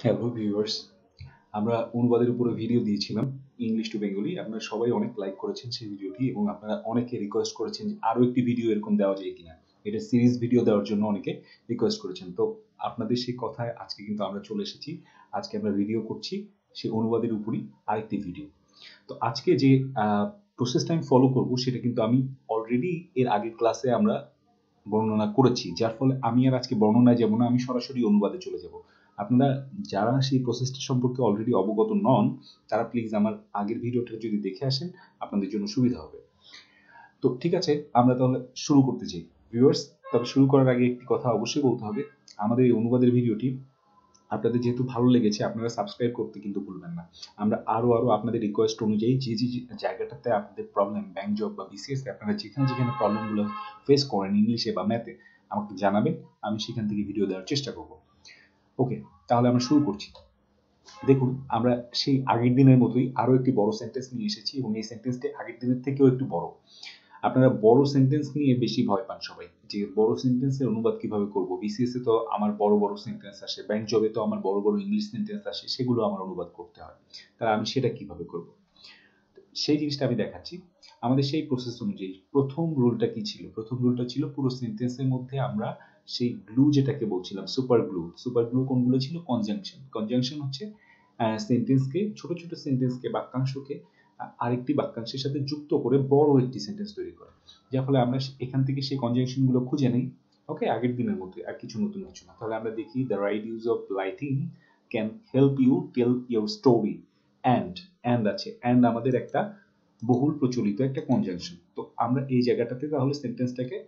Hello viewers, আমরা অনুবাদের উপরে ভিডিও দিয়েছিলাম ইংলিশ টু বেঙ্গলি। আপনারা সবাই অনেক লাইক করেছেন সেই ভিডিওটি এবং আপনারা অনেকে রিকোয়েস্ট করেছেন যে আরও একটি ভিডিও এরকম দেওয়া যায় কিনা। এটা সিরিজ ভিডিও দেওয়ার জন্য অনেকে রিকোয়েস্ট করেছেন। তো আপনাদের সেই কথায় আজকে কিন্তু আমরা চলে এসেছি। আজকে আমরা ভিডিও করছি সেই অনুবাদের উপরই আরেকটি ভিডিও। তো আজকে যে প্রসেসটা আমি ফলো করব সেটা কিন্তু আমি অলরেডি এর আগের ক্লাসে আমরা বর্ণনা করেছি, যার ফলে আমি আর আজকে বর্ণনায় যাব না, আমি সরাসরি অনুবাদে চলে যাব। আপনারা যারা সেই প্রসেসটা সম্পর্কে অলরেডি অবগত নন তারা প্লিজ আমার আগের ভিডিওটা যদি দেখে আসেন, আপনাদের জন্য সুবিধা হবে। তো ঠিক আছে, আমরা তাহলে শুরু করতে চাই ভিউয়ার্স। তবে শুরু করার আগে একটি কথা অবশ্যই বলতে হবে, আমাদের এই অনুবাদের ভিডিওটি আপনাদের যেহেতু ভালো লেগেছে আপনারা সাবস্ক্রাইব করতে কিন্তু ভুলবেন না। আমরা আরো আপনাদের রিকোয়েস্ট অনুযায়ী যে যে জায়গাটাতে আপনাদের প্রবলেম, ব্যাংক জব বা বিসিএস আপনারা যেখানে যেখানে প্রবলেমগুলো ফেস করেন ইংলিশে বা ম্যাথে আমাকে জানাবেন, আমি সেখান থেকে ভিডিও দেওয়ার চেষ্টা করব। ওকে, তাহলে আমরা শুরু করছি। দেখুন, আমরা সেই আগের দিনের মতোই আরো একটি বড় সেন্টেন্স নিয়ে এসেছি এবং এই সেন্টেন্সটি আগের দিনের থেকেও একটু বড়। আপনারা বড় সেন্টেন্স নিয়ে বেশি ভয় পান সবাই, যে বড় সেন্টেন্সের অনুবাদ কিভাবে করব। বিসিএস এ তো আমার বড় বড় সেন্টেন্স আসে, ব্যাংক জবে তো আমার বড় বড় ইংলিশ সেন্টেন্স আসে, সেগুলো আমার অনুবাদ করতে হয়। তাহলে আমি সেটা কিভাবে করব, সেই জিনিসটা আমি দেখাচ্ছি। আমাদের সেই প্রসেস অনুযায়ী প্রথম রুলটা কি ছিল? প্রথম রুলটা ছিল পুরো সেন্টেন্সের মধ্যে আমরা সেই গ্লু যেটাকে বলছিলাম, সুপার গ্লু। সুপার গ্লু কোনগুলো ছিল? কনজাংশন। কনজাংশন হচ্ছে সেন্টেন্সকে, ছোট ছোট সেন্টেন্সকে, বাক্যাংশকে আরেকটি বাক্যাংশের সাথে যুক্ত করে বড় একটি সেন্টেন্স তৈরি করে, যার ফলে আমরা এখান থেকে সেই কনজাংশন গুলো খুঁজে নেই। ওকে, আগের দিনের মধ্যে আর কিছু নতুন কিছু না। তাহলে আমরা দেখি, the right use of lighting can help you tell your story. And আছে, অ্যান্ড আমাদের একটা বহুল প্রচলিত একটা কনজাংশন। তো আমরা এই জায়গাটাতে তাহলে সেন্টেন্সটাকে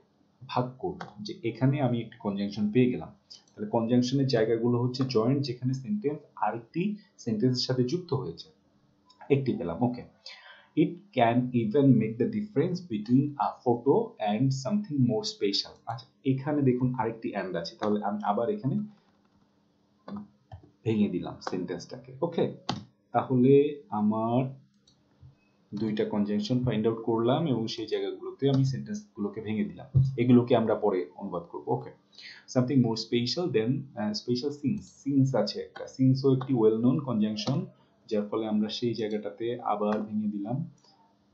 ভাগ করব, যে এখানে আমি একটি কনজাংশন পেয়ে গেলাম। তাহলে কনজাংশনের জায়গাগুলো হচ্ছে জয়েন্ট, যেখানে সেন্টেন্স আরেকটি সেন্টেন্সের সাথে যুক্ত হয়েছে, একটি পেলাম। Okay, it can even make the difference between a photo and something more special. আচ্ছা, এখানে দেখুন আরেকটি অ্যান্ড আছে, তাহলে আমি আবার এখানে ভেঙে দিলাম সেন্টেন্সটাকে। ওকে, তাহলে আমার দুইটা কনজাংশন ফাইন্ড আউট করলাম এবং সেই জায়গাগুলোতে আমি সেন্টেন্সগুলোকে ভেঙে দিলাম। এগুলোকে আমরা পরে অনুবাদ করব। ওকে, সামথিং মোর স্পেশাল দেন স্পেশাল সিন্স। সিন্স আছে একটা, সিন্সও একটি ওয়েল নোন কনজাংশন, যার ফলে আমরা সেই জায়গাটাতে আবার ভেঙে দিলাম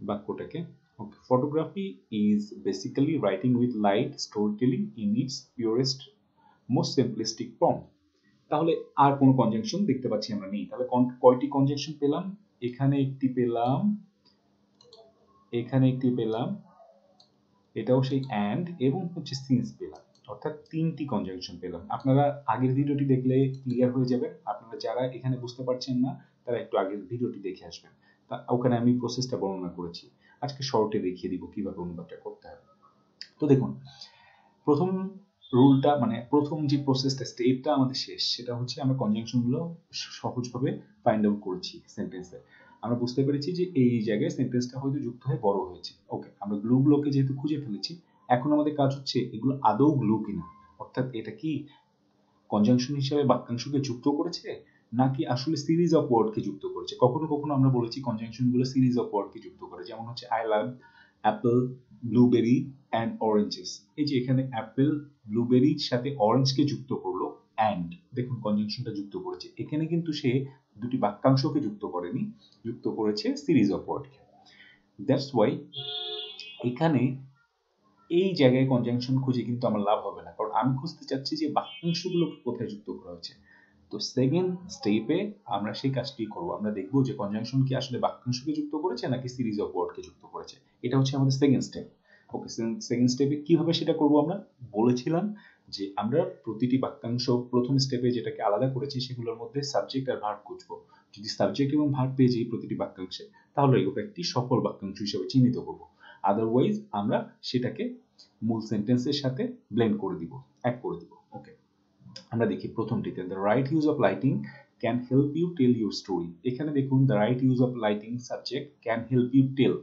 বাক্যটাকে। Okay, photography is basically writing with light story telling in its purest most simplistic form. তাহলে আর কোনো কনজাংশন দেখতে পাচ্ছি আমরা নেই। তাহলে কয়টি কনজাংশন পেলাম? এখানে একটি পেলাম, এখানে একটি পেলাম, এটাও সেই অ্যান্ড এবং হচ্ছে সিন্স পেলাম, অর্থাৎ তিনটি কনজাংশন পেলাম। আপনারা আগের ভিডিওটি দেখলে ক্লিয়ার হয়ে যাবে। আপনারা যারা এখানে বুঝতে পারছেন না তারা একটু আগের ভিডিওটি দেখে আসবেন, তা ওখানে আমি প্রসেসটা বর্ণনা করেছি। আজকে শর্টে দেখিয়ে দিব কিভাবে অনুবাদটা করতে হবে। তো দেখুন, প্রথম রুলটা মানে প্রথম যে প্রসেসটা, স্টেপটা আমাদের শেষ, সেটা হচ্ছে আমরা কনজাংশনগুলো সহজভাবে ফাইন্ড আউট করেছি সেন্টেন্সে। আমরা বুঝতে পেরেছি যে এই জায়গায় সেন্টেন্সটা হয়তো যুক্ত হয়ে বড় হয়েছে। ওকে, আমরা গ্লুগুলোকে যেহেতু খুঁজে ফেলেছি, এখন আমাদের কাজ হচ্ছে এগুলো আদৌ গ্লু কিনা, অর্থাৎ এটা কি কনজাংশন হিসেবে বাক্যাংশকে যুক্ত করেছে নাকি আসলে সিরিজ অফ ওয়ার্ডকে যুক্ত করেছে। কখনো কখনো আমরা বলেছি কনজাংশনগুলো সিরিজ অফ ওয়ার্ডকে যুক্ত করে, যেমন হচ্ছে I love Apple, blueberry and oranges. এই যে এখানে অ্যাপেল ব্লুবেরির সাথে অরেঞ্জকে যুক্ত করলো, অ্যান্ড দেখুন কনজাংশনটা যুক্ত করেছে। এখানে কিন্তু সে দুটি বাক্যাংশকে যুক্ত করেনি, যুক্ত করেছে সিরিজ অফ ওয়ার্ডকে। দ্যাটস ওয়াই এখানে এই জায়গায় কনজাংশন খুঁজে কিন্তু আমার লাভ হবে না, কারণ আমি খুঁজতে চাচ্ছি যে বাক্যাংশগুলোকে কোথায় যুক্ত করা হয়েছে। তো সেকেন্ড স্টেপে আমরা সেই কাজটি করব, আমরা দেখব যে কনজাংশন কি আসলে বাক্যাংশকে যুক্ত করেছে নাকি সিরিজ অফ ওয়ার্ডকে যুক্ত করেছে। এটা হচ্ছে আমাদের সেকেন্ড স্টেপ। ওকে, সেকেন্ড স্টেপে কিভাবে সেটা করব? আমরা বলেছিলাম যে আমরা প্রতিটি বাক্যাংশ প্রথম স্টেপে যেটাকে আলাদা করেছি সেগুলোর মধ্যে সাবজেক্ট আর ভার্ব খুঁজবো। যদি সাবজেক্ট এবং ভার্ব পেয়ে যাই প্রতিটি বাক্যাংশে, তাহলে ওটা একটি সফল বাক্যাংশ হিসেবে চিহ্নিত করব। আদারওয়াইজ আমরা সেটাকে মূল সেন্টেন্সের সাথে ব্লেন্ড করে দিব, এক করে দিব। ওকে, আমরা দেখি প্রথমটিতে, the right use of lighting can help you tell your story. এখানে দেখুন the right use of lighting subject, can help you tell.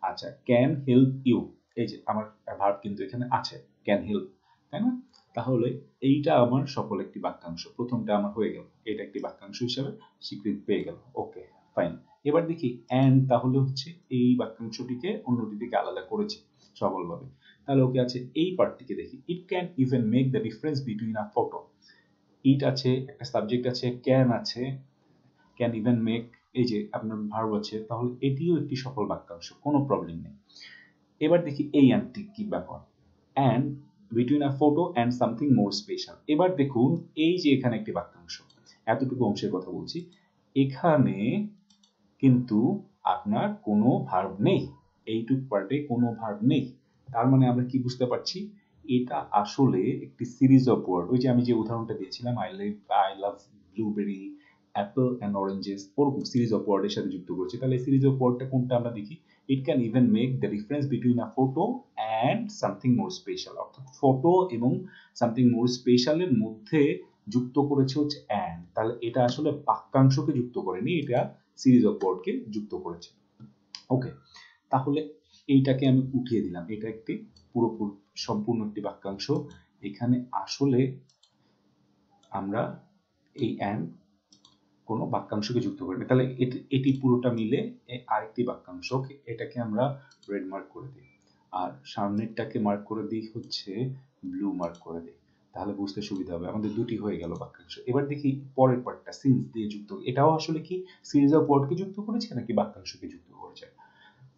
আচ্ছা, ক্যান হেল্প ইউ, এই যে আমার ভার্ব কিন্তু এখানে আছে, ক্যান হেল্প, তাই না? তাহলে এইটা আমার সফল একটি বাক্যাংশ, প্রথমটা আমার হয়ে গেল, এটা একটি বাক্যাংশ হিসাবে স্বীকৃতি পেয়ে গেল। ওকে, ফাইন। এবার দেখি অ্যান্ড, তাহলে হচ্ছে এই বাক্যাংশটিকে অন্যটি থেকে আলাদা করেছে সফলভাবে। তাহলে ওকে আছে, এই পার্টটিকে দেখি, it can even make the difference between a photo. It আছে, একটা সাবজেক্ট আছে, ক্যান আছে, ক্যান ইভেন মেক, এই যে আপনার ভার্ব আছে, তাহলে এটিও একটি সফল বাক্যাংশ, কোনো প্রবলেম নেই। এবার দেখি এই অ্যান্ডটি কি ব্যাপার, and between a photo and something more special. এবার দেখুন এই যে এখানে একটি বাক্যাংশ, এতটুকু অংশের কথা বলছি, এখানে কিন্তু আপনার কোনো ভার্ব নেই, এইটুক পার্টে কোনো ভার্ব নেই। তার মানে আমরা কি বুঝতে পারছি, এটা আসলে একটি সিরিজ অফ ওয়ার্ড। ওই যে আমি যে উদাহরণটা দিয়েছিলাম, I love blueberry, Apple and oranges, ওরকম সিরিজ অফ ওয়ার্ডের সাথে যুক্ত করেছি। তাহলে সিরিজ অফ ওয়ার্ডটা কোনটা আমরা দেখি, it can even make the difference between a photo and something more special, অর্থাৎ ফটো এবং সামথিং মোর স্পেশালের মধ্যে যুক্ত করেছে হচ্ছে অ্যান্ড। তাহলে এটা আসলে বাক্যাংশকে যুক্ত করেনি, এটা সিরিজ অফ ওয়ার্ডকে যুক্ত করেছে। ওকে, তাহলে এইটাকে আমি উঠিয়ে দিলাম, এটা একটি পুরোপুরি সম্পূর্ণ একটি বাক্যাংশ। এখানে আসলে আমরা এই অ্যান্ড কোনো বাক্যাংশকে যুক্ত করিনি, তাহলে এটি পুরোটা মিলে আরেকটি বাক্যাংশ, এটাকে আমরা রেড মার্ক করে দিই, আর সামনেরটাকে মার্ক করে দিই হচ্ছে ব্লু মার্ক করে দিই, তাহলে বুঝতে সুবিধা হবে। আমাদের দুটি হয়ে গেল বাক্যাংশ। এবার দেখি পরের পার্টটা, সিন্স দিয়ে যুক্ত, এটাও আসলে কি সিরিজ অফ ওয়ার্ডকে যুক্ত করেছে নাকি বাক্যাংশকে যুক্ত করেছে।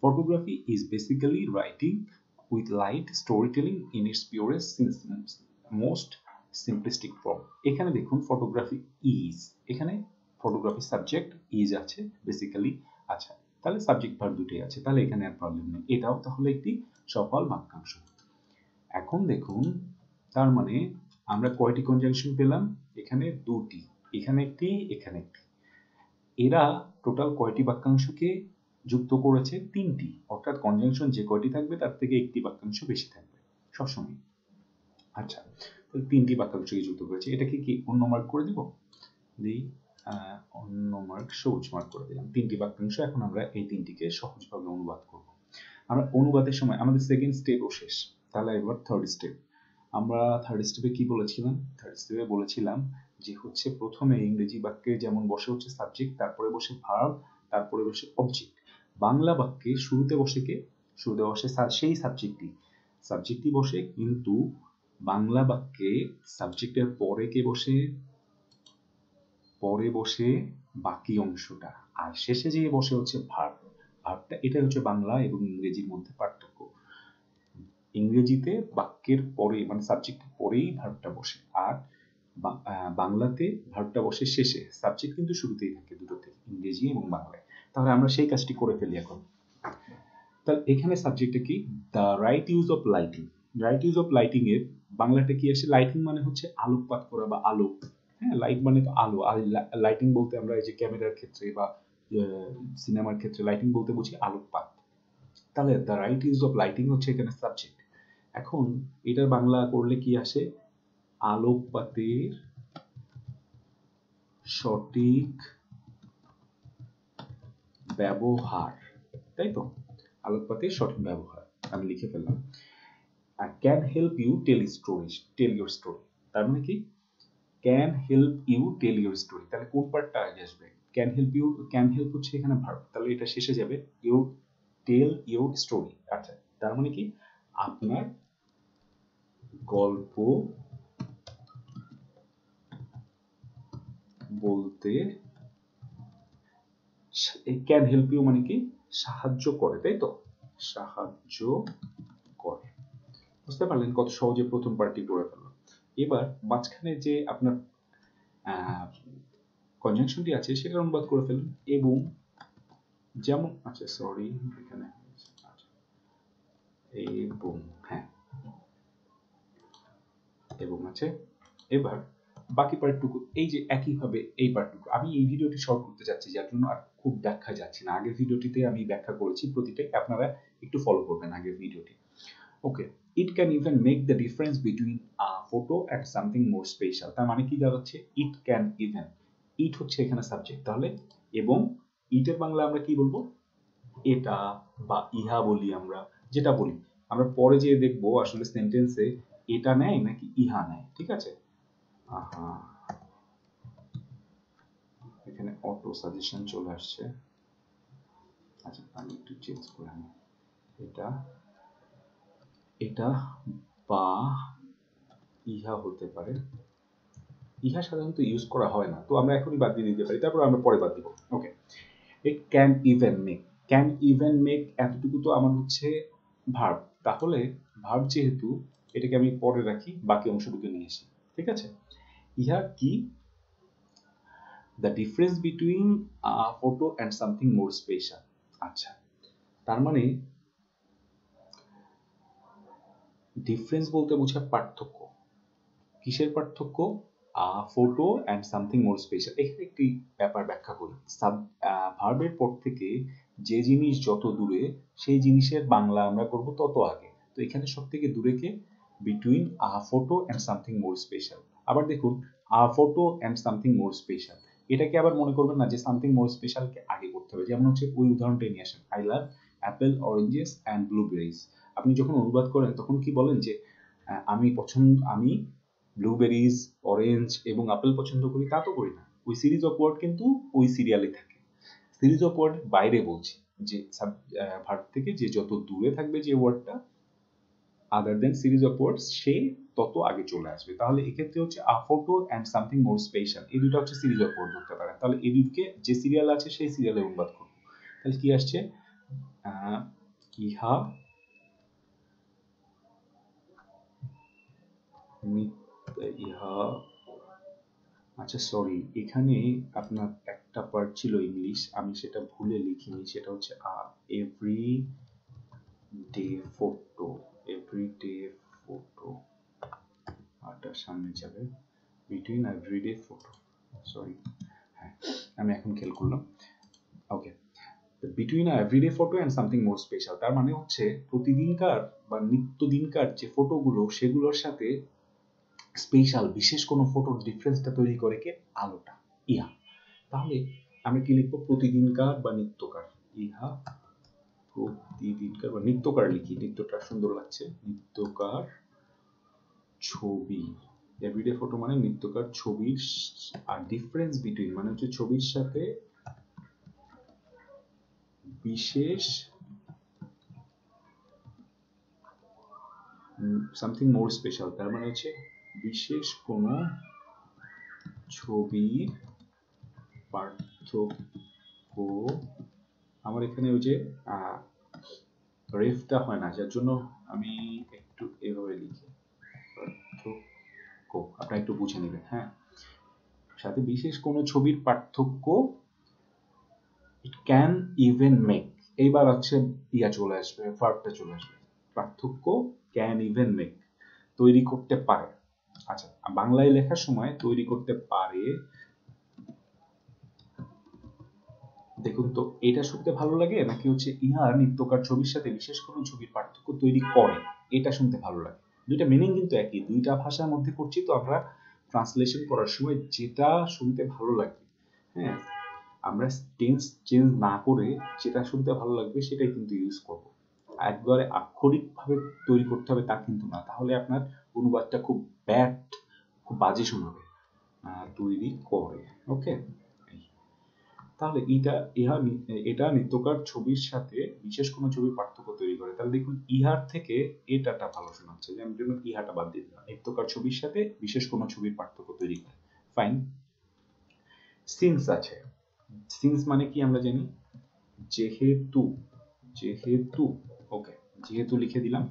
Photography is basically writing with light storytelling in its purest most simplistic form. এখানে দেখুন ফটোগ্রাফি ইজ, এখানে ফটোগ্রাফি সাবজেক্ট ইজ আছে, বেসিক্যালি আচ্ছা, তাহলে সাবজেক্ট ভার্ব দুটোই আছে, তাহলে এখানে আর প্রবলেম নেই, এটাও তাহলে একটি সফল বাক্যাংশ। এখন দেখুন, তার মানে আমরা কয়টি কনজাংশন পেলাম, এখানে দুটি, এখানে একটি, এখানে একটি। এরা টোটাল কয়টি বাক্যাংশকে যুক্ত করেছে, তিনটি, অর্থাৎ কনজাংশন যে কয়টি থাকবে তার থেকে একটি বাক্যাংশ বেশি থাকবে সবসময়। আচ্ছা, তাহলে তিনটি বাক্যাংশকে যুক্ত করেছে, এটাকে কি অন্য মার্ক করে দিব, দিই অন্য মার্ক, সবুজ মার্ক করে দিলাম। তিনটি বাক্যাংশ, এখন আমরা এই তিনটিকে সহজভাবে অনুবাদ করব। আমরা অনুবাদের সময় আমাদের সেকেন্ড স্টেপও শেষ, তাহলে এবার থার্ড স্টেপ। আমরা থার্ড স্টেপে কি বলেছিলাম, থার্ড স্টেপে বলেছিলাম যে হচ্ছে প্রথমে ইংরেজি বাক্যে যেমন বসে হচ্ছে সাবজেক্ট, তারপরে বসে ভার্ব, তারপরে বসে অবজেক্ট। বাংলা বাক্যে শুরুতে বসে কে, শুরুতে বসে সেই সাবজেক্টই বসে, কিন্তু বাংলা বাক্যে সাবজেক্টের পরে কে বসে, পরে বসে বাকি অংশটা, আর শেষে যে বসে হচ্ছে ভার্ব। ভার্বটা, এটা হচ্ছে বাংলা এবং ইংরেজির মধ্যে পার্থক্য। ইংরেজিতে বাক্যের পরে মানে সাবজেক্টের পরেই ভার্বটা বসে, আর বাংলাতে ভার্বটা বসে শেষে, সাবজেক্ট কিন্তু শুরুতেই থাকে দুটোতে, ইংরেজি এবং বাংলায়। তাহলে আমরা সেই কাজটি করে ফেলি এখন। তাহলে এখানে সাবজেক্টটা কি, the right use of lighting. Right use of lighting এর বাংলাটা কি আসে, লাইটিং মানে হচ্ছে আলোকপাত করা বা আলো, হ্যাঁ, লাইট মানে তো আলো, আর লাইটিং বলতে আমরা এই যে ক্যামেরার ক্ষেত্রে বা সিনেমার ক্ষেত্রে লাইটিং বলতে বুঝি আলোকপাত। তাহলে the right use of lighting হচ্ছে এখানে সাবজেক্ট। এখন এটার বাংলা করলে কি আসে, আলোকপাতের সঠিক ব্যবহার, তাই তো, আলোকপাতের সঠিক ব্যবহার আমি লিখে ফেললাম। Can help you tell your story, তার মানে কি, can help you tell your story, তাহলে কোন পার্টটা আগে আসবে, ক্যান হেল্প হচ্ছে এখানে ভার্ব, তাহলে এটা শেষে যাবে ইউর টেল ইউর স্টোরি। আচ্ছা, তার মানে কি, আপনার গল্প বলতে, ক্যান হেল্প ইউ মানে কি, সাহায্য করে, তাই তো, সাহায্য করে। বুঝতে পারলেন কত সহজে প্রথম পার্টটি করে ফেললাম। এবার মাঝখানে যে আপনার কনজাংশনটি আছে সেটা অনুবাদ করে ফেলুন, এবং যেমন, আচ্ছা সরি, এখানে এবং, হ্যাঁ, এবং আছে। এবার বাকি পার্টটুকু এই যে একইভাবে এই পার্টটুকু আমি এই ভিডিওটি শর্ট করতে যাচ্ছি, যার জন্য আর খুব ব্যাখ্যা যাচ্ছে না। আগের ভিডিওটিতে আমি ব্যাখ্যা করেছি প্রতিটাই, আপনারা একটু ফলো করবেন আগের ভিডিওটি। Okay, it can even make the difference between a photo and something more special. তার মানে কি দাঁড়াচ্ছে, ইট ক্যান ইভেন, ইট হচ্ছে এখানে সাবজেক্ট, তাহলে এবং ইটের বাংলা আমরা কি বলবো, এটা বা ইহা বলি, আমরা যেটা বলি, আমরা পরে যে দেখবো আসলে সেন্টেন্সে এটা নেয় নাকি ইহা নেয়, ঠিক আছে। এখানে অটো সাজেশন চলে আসছে, আচ্ছা আমি একটু চেঞ্জ করে নিই, এটা বা ইহা হতে পারে, ইহা সাধারণত ইউজ করা হয় না, তো আমরা এখনই বাদ দিয়ে দিতে পারি, তারপর আমরা পরে বাদ দিব। ওকে, এই can even make, can even make এতটুকু তো আমার হচ্ছে ভার্ব, তাহলে ভার্ব যেহেতু এটাকে আমি পরে রাখি, বাকি অংশটুকু নিয়ে আসি। ঠিক আছে, ইহা কি, the difference between photo and something more special. আচ্ছা, তার মানে ডিফারেন্স বলতে বোঝায় পার্থক্য। কিসের পার্থক্য? Photo and something more special. এখানে একটি ব্যাপার ব্যাখ্যা করি। ভার্বের পর থেকে যে জিনিস যত দূরে, সেই জিনিসের বাংলা আমরা করব তত আগে। তো এখানে সব থেকে দূরে কে? Between photo and something more special. আবার দেখুন, photo and something more special, এটাকে আবার মনে করবেন না যে সামথিং মোর স্পেশালকে আগে করতে হবে। যেমন হচ্ছে ওই উদাহরণটাই নিয়ে আসেন, I love Apple, oranges and blueberries. আপনি যখন অনুবাদ করেন তখন কি বলেন যে আমি ব্লুবেরিজ, অরেঞ্জ এবং আপেল পছন্দ করি, তা তো করি না। ওই সিরিজ অফ ওয়ার্ড কিন্তু ওই সিরিয়ালে থাকে। সিরিজ অফ ওয়ার্ড বাইরে বলছি, যে ভার্ব থেকে যে যত দূরে থাকবে যে ওয়ার্ডটা, আদার দেন সিরিজ অফ ওয়ার্ডস, সে তত আগে চলে আসবে। তাহলে এক্ষেত্রে হচ্ছে a photo and something more special, এই দুটো হচ্ছে সিরিজ অফ ওয়ার্ড ধরতে পারেন। তাহলে এই দুটোকে যে সিরিয়াল আছে সেই সিরিয়ালে অনুবাদ করব। তাহলে কি আসছে? ইহা ইহা আচ্ছা সরি, এখানে আপনার একটা পার্ট ছিল ইংলিশ, আমি সেটা ভুলে লিখিনি, সেটা হচ্ছে every day photo, everyday photo, আরটা সামনে যাবে, বিটুইন এভরিডে ফটো, সরি, হ্যাঁ আমি এখন খেয়াল করলাম। Okay, between everyday photo and something more special, তার মানে হচ্ছে প্রতিদিনকার বা নিত্যদিনকার যে ফটোগুলো, সেগুলোর সাথে স্পেশাল বিশেষ কোনো ফটোর ডিফারেন্সটা তৈরি করে কে? আলোটা, ইহা। তাহলে আমি কি লিখবো? প্রতিদিনকার বা নিত্যকার, ইহা প্রতিদিনকার বা নিত্যকার লিখি, নিত্যটা সুন্দর লাগছে, নিত্যকার ছবি, এভরিডে ফটো মানে নিত্যকার ছবির, আর ডিফারেন্স বিটুইন মানে হচ্ছে ছবির সাথে বিশেষ সামথিং মোর স্পেশাল, তার মানে হচ্ছে বিশেষ কোনো ছবির পার্থক্য। আমার এখানে ওই যে রেফটা হয় না, যার জন্য আমি একটু এভাবে লিখি, পার্থক্য, আপনারা একটু বুঝে নেবেন। হ্যাঁ, সাথে বিশেষ কোনো ছবির পার্থক্য, ইট ক্যান ইভেন মেক, এইবার হচ্ছে ইয়া চলে আসবে, ভার্বটা চলে আসবে, পার্থক্য ক্যান ইভেন মেক, তৈরি করতে পারে। আচ্ছা, বাংলায় লেখার সময় তৈরি করতে পারে, দেখুন তো এটা শুনতে ভালো লাগে নাকি হচ্ছে ইহা নিত্যকার ছবির সাথে বিশেষ কোনো ছবির পার্থক্য তৈরি করে, এটা শুনতে ভালো লাগে? দুইটা মিনিং কিন্তু একই, দুইটা ভাষার মধ্যে করছি, তো আমরা ট্রান্সলেশন করার সময় যেটা শুনতে ভালো লাগবে, হ্যাঁ, আমরা টেন্স চেঞ্জ না করে যেটা শুনতে ভালো লাগবে সেটাই কিন্তু ইউজ করব। একবারে আক্ষরিকভাবে তৈরি করতে হবে তা কিন্তু না, তাহলে আপনার অনুবাদটা খুব ব্যাড, খুব বাজে শোনাবে। তৈরি করে, ওকে। তাহলে এটা নিত্যকার ছবির সাথে বিশেষ কোনো ছবির পার্থক্য তৈরি করে। তাহলে দেখুন ইহার থেকে এটাটা ভালো শোনাচ্ছে, যেমন জন্য ইহাটা বাদ দিয়ে দিলাম, নিত্যকার ছবির সাথে বিশেষ কোনো ছবির পার্থক্য তৈরি করে। ফাইন। সিন্স আছে, সিন্স মানে কি আমরা জানি, যেহেতু, যেহেতু, ওকে, যেহেতু লিখে দিলাম।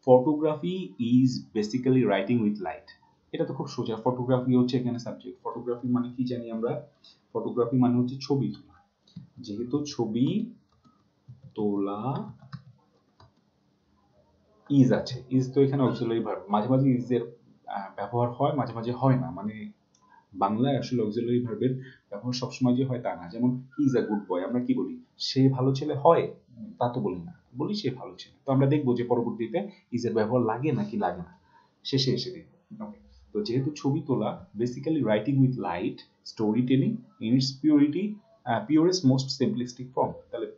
Photography is basically writing with light, এটা তো খুব সোজা, ফটোগ্রাফি হচ্ছে এখানে সাবজেক্ট, ফটোগ্রাফি মানে কি জানি আমরা, ফটোগ্রাফি মানে হচ্ছে ছবি তোলা, যেহেতু ছবি তোলা, ইজ আছে, ইজ তো এখানে অক্সিলারি ভার্ব, মাঝে মাঝে ইজ এর ব্যবহার হয়, মাঝে মাঝে হয় না, মানে বাংলায় আসলে অক্সিলারি ভার্বের ব্যবহার সবসময় যে হয় তা না। যেমন he is a good boy, আমরা কি বলি? সে ভালো ছেলে হয়, তা তো বলি না, বলি সে ভালো ছেলে। তো আমরা দেখবো যে পরবর্তীতে ইজ এর ব্যবহার লাগে নাকি লাগে না, শেষে এসে দেখবো। ওকে, তো যেহেতু ছবি তোলা, basically writing with light, story telling in it's purity, purest most simplistic form. তাহলে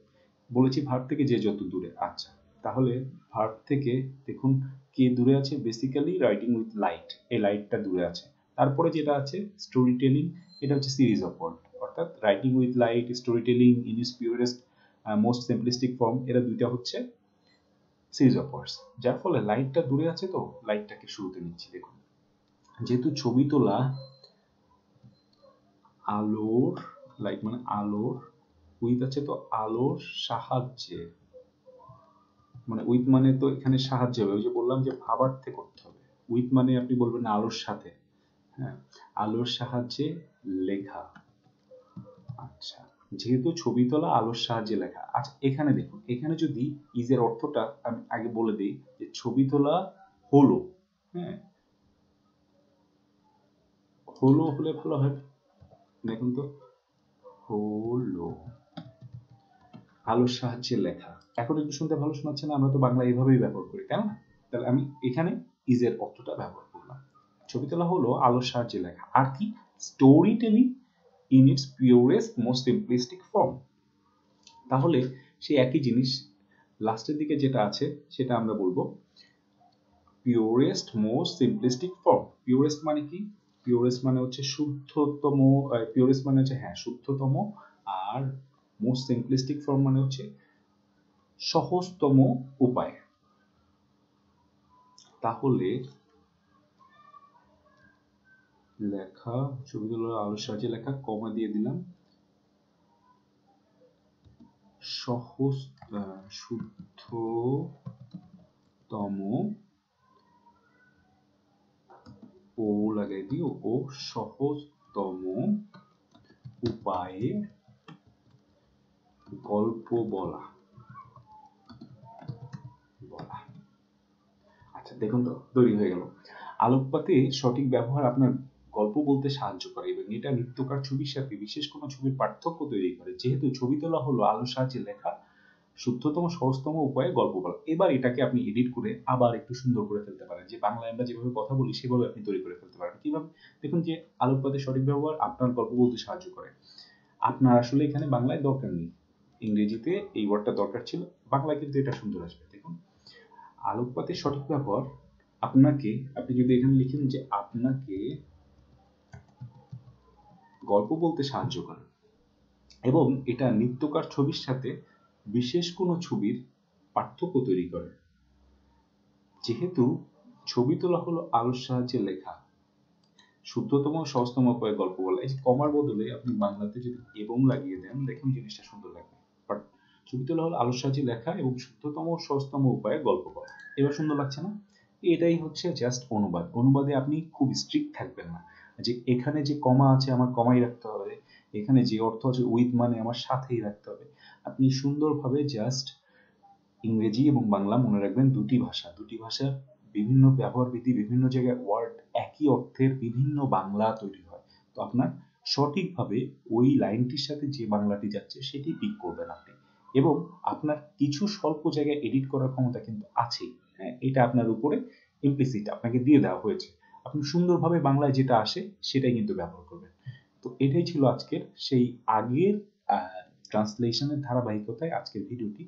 বলেছি ভার্ব থেকে যে যত দূরে। আচ্ছা, তাহলে ভার্ব থেকে দেখুন কে দূরে আছে? বেসিক্যালি রাইটিং উইথ লাইট, এই লাইটটা দূরে আছে। তারপরে যেটা আছে স্টোরি টেলিং, এটা হচ্ছে সিরিজ অফ ওয়ার্ড, অর্থাৎ writing with light, story telling in its purest most simplistic form, এরা দুইটা হচ্ছে সিরিজ অফ ওয়ার্ডস। যার ফলে লাইটটা দূরে আছে, তো লাইটটাকে শুরুতে নিচ্ছি। দেখুন, যেহেতু ছবি তোলা আলোর, লাইট মানে আলোর, উইথ আছে তো আলোর সাহায্যে, মানে উইথ মানে তো এখানে সাহায্য হবে, ওই যে বললাম যে ভাবার্থে করতে হবে। উইথ মানে আপনি বলবেন আলোর সাথে, হ্যাঁ, আলোর সাহায্যে লেখা। আচ্ছা, যেহেতু ছবি তোলা আলোর সাহায্যে লেখা। আচ্ছা এখানে দেখুন, এখানে যদি ইজের অর্থটা আমি আগে বলে দিই যে ছবি তোলা হলো, হ্যাঁ, হলো হলে ভালো হয়। দেখুন তো, হলো আলোর সাহায্যে লেখা। এখন একটু শুনতে ভালো শোনাচ্ছে না? আমরা তো বাংলা এইভাবেই ব্যবহার করি, তাই না? তাহলে আমি এখানে ইজের অর্থটা ব্যবহার করলাম। ছবি তোলা হলো আলোর সাহায্যে লেখা। আর কি? Story telling in its purest most simplistic form. তাহলে সেই একই জিনিস লাস্টের দিকে যেটা আছে সেটা আমরা বলবো purest most simplistic form. Purest মানে কি? পিওরেস্ট মানে হচ্ছে শুদ্ধতম, পিওরেস্ট মানে হচ্ছে হ্যাঁ শুদ্ধতম, আর মোস্ট সিম্পলিস্টিক ফর্ম মানে হচ্ছে সহজতম উপায়। তাহলে লেখা, ছবি তোলার আলোর সাহায্যে লেখা, কমা দিয়ে দিলাম, সহজ শুদ্ধতম, ও লাগাই দিও, ও সহজতম উপায়ে গল্প বলা। আচ্ছা দেখুন তো, তৈরি হয়ে গেল। আলোকপাতে সঠিক ব্যবহার আপনার গল্প বলতে সাহায্য করে এবং এটা নিত্যকার ছবির সাথে বিশেষ কোনো ছবির পার্থক্য তৈরি করে। যেহেতু ছবি তোলা হলো আলোর সাহায্যে লেখা, শুদ্ধতম সহজতম উপায়ে গল্প বলা। এবার এটাকে আপনি এডিট করে আবার একটু সুন্দর করে ফেলতে পারেন, যে বাংলায় আমরা যেভাবে কথা বলি সেভাবে আপনি তৈরি করে ফেলতে পারেন। কিভাবে? দেখুন যে আলোকপাতে সঠিক ব্যবহার আপনার গল্প বলতে সাহায্য করে। আপনার আসলে এখানে বাংলায় দরকার নেই, ইংরেজিতে এই ওয়ার্ডটা দরকার ছিল, বাংলায় কিন্তু এটা সুন্দর আসবে। দেখুন, আলোকপাতের সঠিক ব্যবহার আপনাকে, আপনি যদি এখানে লিখেন যে আপনাকে গল্প বলতে সাহায্য করে এবং এটা নিত্যকার ছবির সাথে বিশেষ কোনো ছবির পার্থক্য তৈরি করে। যেহেতু ছবি তোলা হলো আলোর সাহায্যে লেখা, শুদ্ধতম সহজতম উপায়ে গল্প বলা। এই যে কমার বদলে আপনি বাংলাতে যদি এবং লাগিয়ে দেন, দেখুন জিনিসটা সুন্দর লাগবে। বাট ছবি তোলা হলো আলোর সাহায্যে লেখা এবং শুদ্ধতম সহজতম উপায়ে গল্প বলা। এবার সুন্দর লাগছে না? এটাই হচ্ছে জাস্ট অনুবাদ। অনুবাদে আপনি খুব স্ট্রিক্ট থাকবেন না যে এখানে যে কমা আছে আমার কমাই রাখতে হবে, এখানে যে অর্থ আছে উইথ মানে আমার সাথেই রাখতে হবে। আপনি সুন্দরভাবে জাস্ট ইংরেজি এবং বাংলা মনে রাখবেন, দুটি ভাষা, দুটি ভাষা বিভিন্ন ব্যবহার বিধি, বিভিন্ন জায়গায় ওয়ার্ড একই অর্থের বিভিন্ন বাংলা তৈরি হয়। তো আপনার সঠিকভাবে ওই লাইনটির সাথে যে বাংলাটি যাচ্ছে সেটি পিক করবেন আপনি, এবং আপনার কিছু স্বল্প জায়গায় এডিট করার ক্ষমতা কিন্তু আছেই। হ্যাঁ, এটা আপনার উপরে ইমপ্লিসিট আপনাকে দিয়ে দেওয়া হয়েছে। আপনি সুন্দরভাবে বাংলায় যেটা আসে সেটাই কিন্তু ব্যবহার করবেন। তো এটাই ছিল আজকের সেই আগের ট্রান্সলেশনের ধারাবাহিকতায় আজকের ভিডিওটি।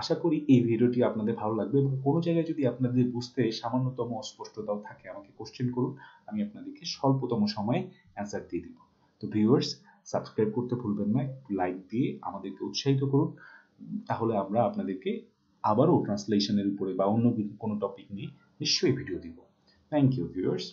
আশা করি এই ভিডিওটি আপনাদের ভালো লাগবে এবং কোনো জায়গায় যদি আপনাদের বুঝতে সামান্যতম অস্পষ্টতাও থাকে আমাকে কোশ্চেন করুন, আমি আপনাদেরকে স্বল্পতম সময়ে অ্যান্সার দিয়ে দিব। তো ভিউয়ার্স, সাবস্ক্রাইব করতে ভুলবেন না, লাইক দিয়ে আমাদেরকে উৎসাহিত করুন, তাহলে আমরা আপনাদেরকে আবারও ট্রান্সলেশনের উপরে বা অন্য কোনো টপিক নিয়ে নিশ্চয়ই ভিডিও দিব। Thank you viewers.